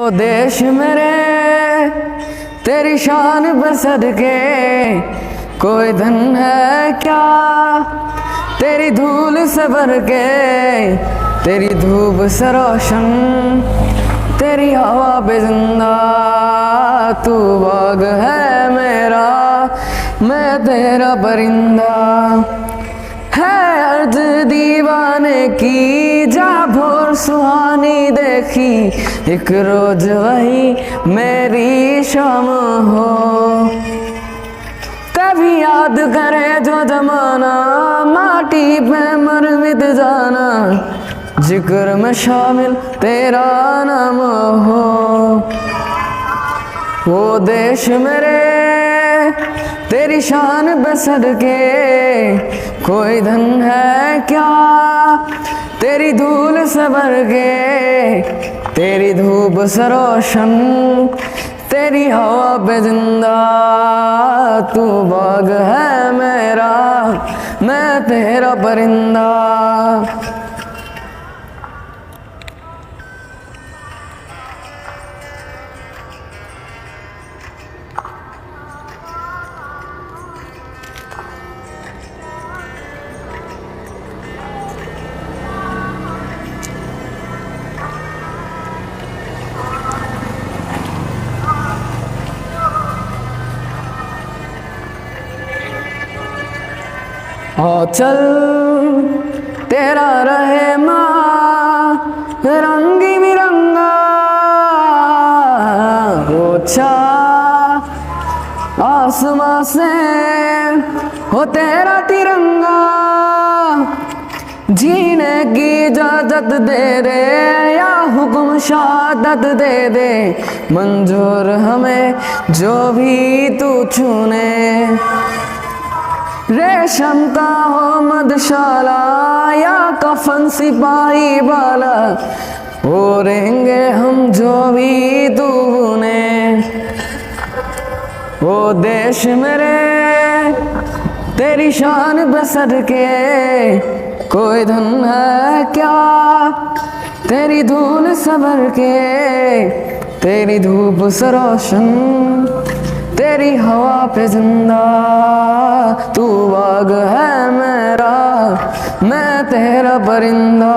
ओ देश मेरे तेरी शान बसद के कोई धन है क्या, तेरी धूल से भर के तेरी धूप से रोशन, तेरी हवा पे जिंदा तू बाग है मेरा, मैं तेरा परिंदा। है अर्ज दीवाने की जा भोर सुहानी देखी, एक रोज वही मेरी शाम हो। कभी याद करे जो जमाना माटी पे मर मिट जाना, जिक्र में शामिल तेरा नाम हो। वो देश मेरे तेरी शान बसद के कोई धन है क्या, तेरी धूल से भर के तेरी धूप से रोशन, तेरी हवा पे जिंदा तू बाग है मेरा, मैं तेरा परिंदा। ओ चल तेरा रहे माँ रंगी बिरंगा, ओ छा आसमां से हो तेरा तिरंगा। जीने की इजाजत दे दे या हुक्म शहादत दे दे, मंजूर हमें जो भी तू चुने। रेशम का हो मधुशाला या कफन सिपाही वाला, ओढ़ेंगे हम जो भी तू बुने। ओ देश मेरे तेरी शान बसद के कोई धन है क्या, तेरी धूल से भर के तेरी धूप से रोशन, तेरी हवा पे जिंदा तू बाग है मेरा, मैं तेरा परिंदा।